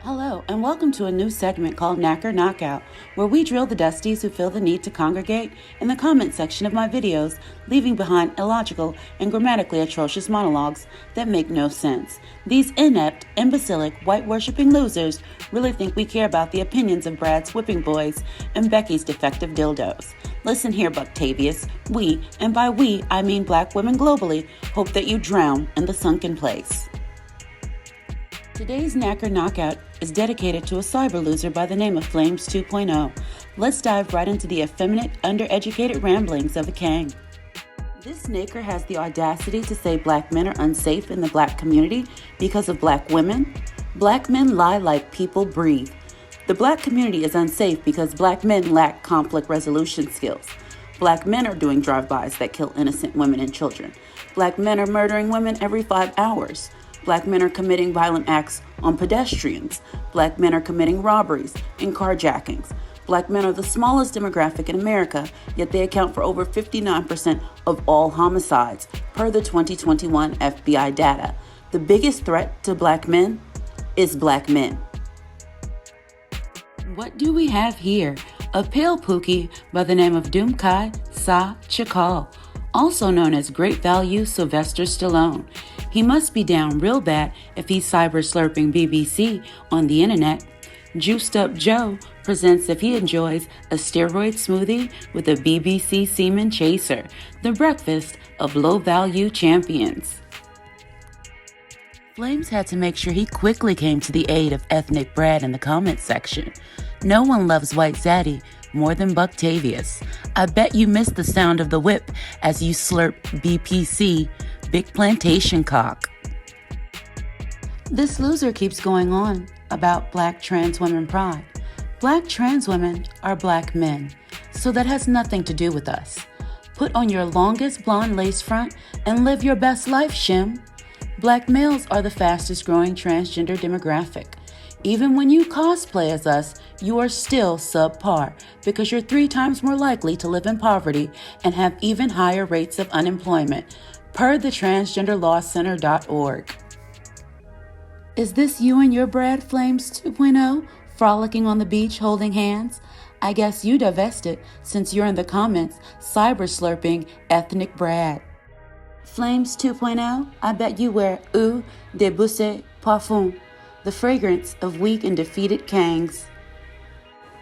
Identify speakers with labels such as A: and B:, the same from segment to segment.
A: Hello, and welcome to a new segment called Knacker Knockout, where we drill the dusties who feel the need to congregate in the comment section of my videos, leaving behind illogical and grammatically atrocious monologues that make no sense. These inept, imbecilic, white-worshipping losers really think we care about the opinions of Brad's whipping boys and Becky's defective dildos. Listen here, Bucktavius. We, and by we, I mean black women globally, hope that you drown in the sunken place. Today's Knacker Knockout is dedicated to a cyber loser by the name of Flames 2.0. Let's dive right into the effeminate, undereducated ramblings of a Kang. This snaker has the audacity to say black men are unsafe in the black community because of black women. Black men lie like people breathe. The black community is unsafe because black men lack conflict resolution skills. Black men are doing drive-bys that kill innocent women and children. Black men are murdering women every 5 hours. Black men are committing violent acts on pedestrians. Black men are committing robberies and carjackings. Black men are the smallest demographic in America, yet they account for over 59% of all homicides, per the 2021 FBI data. The biggest threat to black men is black men. What do we have here? A pale pookie by the name of Doomkai Sa Chakal, also known as Great Value Sylvester Stallone. He must be down real bad if he's cyber slurping BBC on the internet. Juiced Up Joe presents if he enjoys a steroid smoothie with a BBC semen chaser, the breakfast of low-value champions. Flames had to make sure he quickly came to the aid of ethnic Brad in the comments section. No one loves White Zaddy more than Bucktavius. I bet you missed the sound of the whip as you slurp BPC, Big Plantation Cock. This loser keeps going on about black trans women pride. Black trans women are black men, so that has nothing to do with us. Put on your longest blonde lace front and live your best life, Shim. Black males are the fastest growing transgender demographic. Even when you cosplay as us, you are still subpar because you're 3 times more likely to live in poverty and have even higher rates of unemployment, per the transgenderlawcenter.org. Is this you and your Brad Flames 2.0 frolicking on the beach holding hands? I guess you divested since you're in the comments cyber slurping ethnic Brad. Flames 2.0, I bet you wear Eau de Bousse Parfum, the fragrance of weak and defeated Kangs.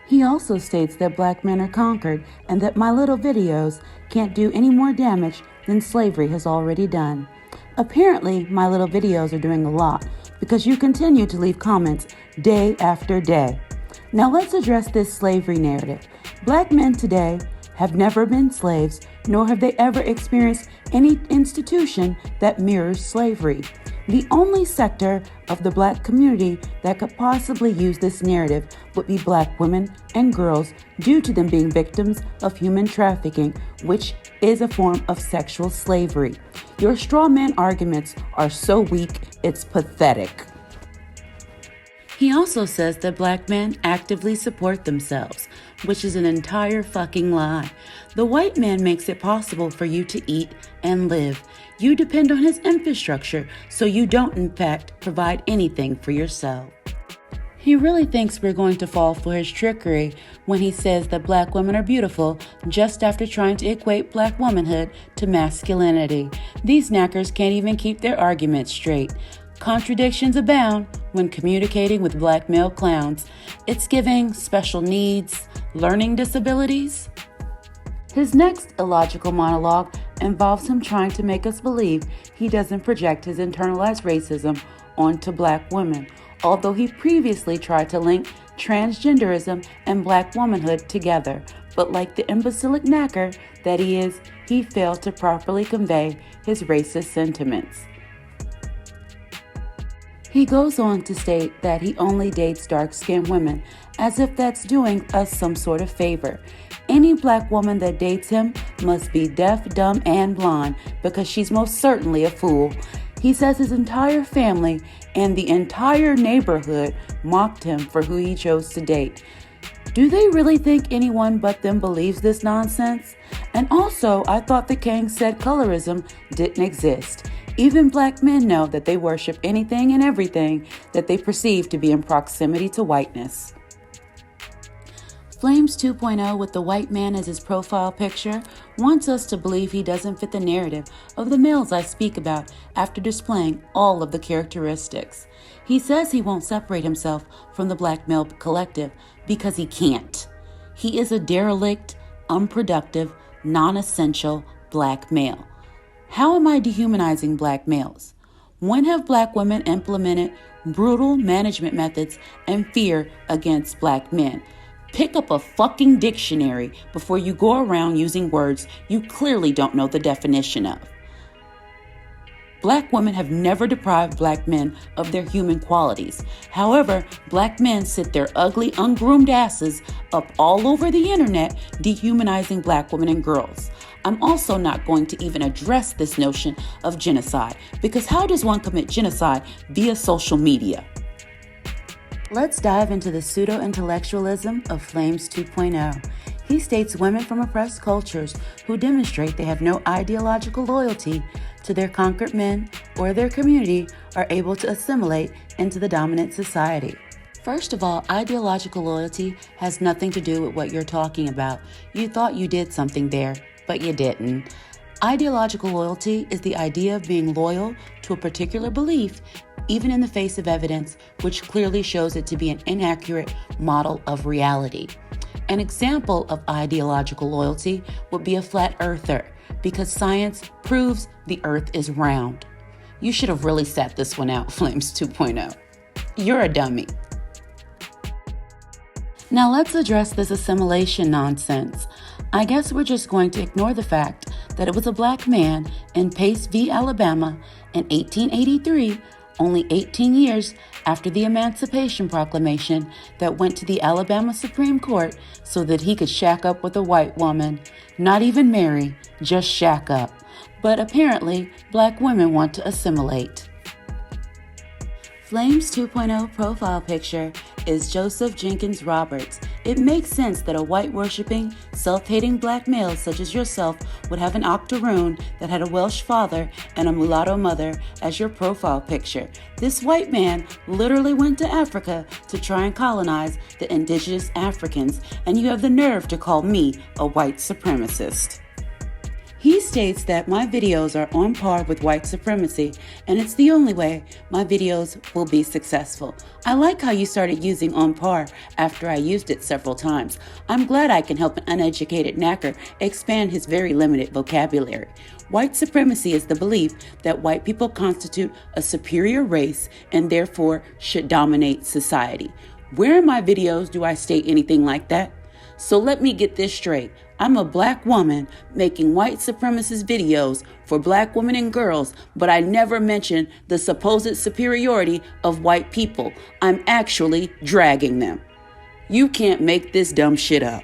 A: He also states that black men are conquered and that my little videos can't do any more damage than slavery has already done. Apparently, my little videos are doing a lot because you continue to leave comments day after day. Now let's address this slavery narrative. Black men today have never been slaves, nor have they ever experienced any institution that mirrors slavery. The only sector of the black community that could possibly use this narrative would be black women and girls due to them being victims of human trafficking, which is a form of sexual slavery. Your straw man arguments are so weak, it's pathetic. He also says that black men actively support themselves, which is an entire fucking lie. The white man makes it possible for you to eat and live. You depend on his infrastructure, so you don't, in fact, provide anything for yourself. He really thinks we're going to fall for his trickery when he says that black women are beautiful just after trying to equate black womanhood to masculinity. These knackers can't even keep their arguments straight. Contradictions abound when communicating with black male clowns. It's giving special needs, learning disabilities. His next illogical monologue involves him trying to make us believe he doesn't project his internalized racism onto black women, although he previously tried to link transgenderism and black womanhood together. But like the imbecilic knacker that he is, he failed to properly convey his racist sentiments. He goes on to state that he only dates dark-skinned women, as if that's doing us some sort of favor. Any black woman that dates him must be deaf, dumb, and blind, because she's most certainly a fool. He says his entire family and the entire neighborhood mocked him for who he chose to date. Do they really think anyone but them believes this nonsense? And also, I thought the Kang said colorism didn't exist. Even black men know that they worship anything and everything that they perceive to be in proximity to whiteness. Flames 2.0, with the white man as his profile picture, wants us to believe he doesn't fit the narrative of the males I speak about after displaying all of the characteristics. He says he won't separate himself from the black male collective because he can't. He is a derelict, unproductive, non-essential black male. How am I dehumanizing black males? When have black women implemented brutal management methods and fear against black men? Pick up a fucking dictionary before you go around using words you clearly don't know the definition of. Black women have never deprived black men of their human qualities. However, black men sit their ugly, ungroomed asses up all over the internet, dehumanizing black women and girls. I'm also not going to even address this notion of genocide, because how does one commit genocide via social media? Let's dive into the pseudo-intellectualism of Flames 2.0. He states women from oppressed cultures who demonstrate they have no ideological loyalty to their conquered men or their community are able to assimilate into the dominant society. First of all, ideological loyalty has nothing to do with what you're talking about. You thought you did something there, but you didn't. Ideological loyalty is the idea of being loyal to a particular belief, even in the face of evidence which clearly shows it to be an inaccurate model of reality. An example of ideological loyalty would be a flat earther, because science proves the earth is round. You should have really sat this one out, Flames 2.0. You're a dummy. Now let's address this assimilation nonsense. I guess we're just going to ignore the fact that it was a black man in Pace v. Alabama in 1883, only 18 years after the Emancipation Proclamation, that went to the Alabama Supreme Court so that he could shack up with a white woman. Not even marry, just shack up. But apparently, black women want to assimilate. Flames 2.0 profile picture is Joseph Jenkins Roberts. It makes sense that a white-worshipping, self-hating black male such as yourself would have an octoroon that had a Welsh father and a mulatto mother as your profile picture. This white man literally went to Africa to try and colonize the indigenous Africans, and you have the nerve to call me a white supremacist. He states that my videos are on par with white supremacy, and it's the only way my videos will be successful. I like how you started using on par after I used it several times. I'm glad I can help an uneducated knacker expand his very limited vocabulary. White supremacy is the belief that white people constitute a superior race and therefore should dominate society. Where in my videos do I state anything like that? So let me get this straight. I'm a black woman making white supremacist videos for black women and girls, but I never mention the supposed superiority of white people. I'm actually dragging them. You can't make this dumb shit up.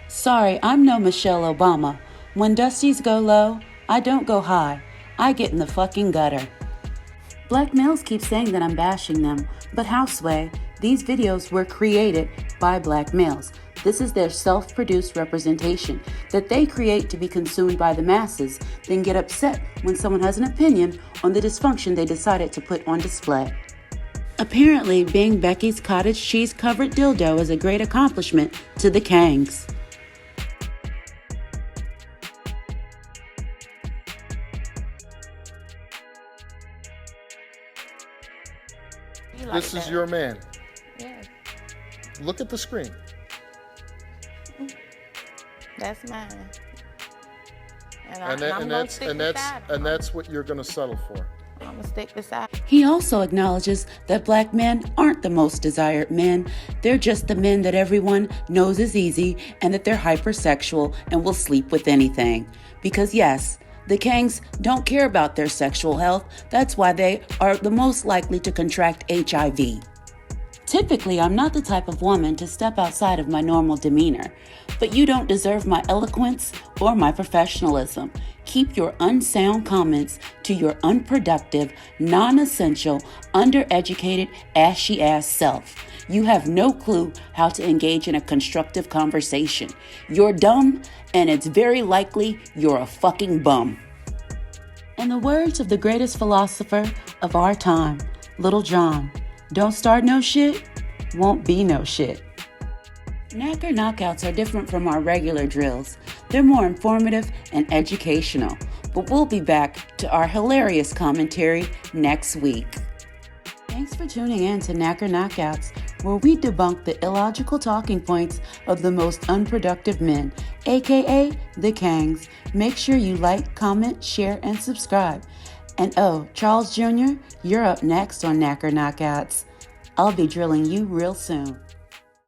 A: Sorry, I'm no Michelle Obama. When Dusties go low, I don't go high. I get in the fucking gutter. Black males keep saying that I'm bashing them, but houseway, these videos were created by black males. This is their self-produced representation that they create to be consumed by the masses, then get upset when someone has an opinion on the dysfunction they decided to put on display. Apparently, being Becky's cottage cheese-covered dildo is a great accomplishment to the Kangs.
B: This is your man.
C: Yes.
B: Look at the screen.
C: That's mine.
B: And that's what you're going to settle for.
C: I'm going to stick beside.
A: He also acknowledges that black men aren't the most desired men. They're just the men that everyone knows is easy, and that they're hypersexual and will sleep with anything. Because yes, the Kangs don't care about their sexual health. That's why they are the most likely to contract HIV. Typically, I'm not the type of woman to step outside of my normal demeanor, but you don't deserve my eloquence or my professionalism. Keep your unsound comments to your unproductive, non-essential, undereducated, ashy-ass self. You have no clue how to engage in a constructive conversation. You're dumb, and it's very likely you're a fucking bum. In the words of the greatest philosopher of our time, Little John, don't start no shit, won't be no shit. Knacker knockouts are different from our regular drills. They're more informative and educational, but we'll be back to our hilarious commentary next week. Thanks for tuning in to Knacker Knockouts, where we debunk the illogical talking points of the most unproductive men, aka the Kangs. Make sure you like, comment, share, and subscribe. And oh, Charles Jr., you're up next on Knacker Knockouts. I'll be drilling you real soon.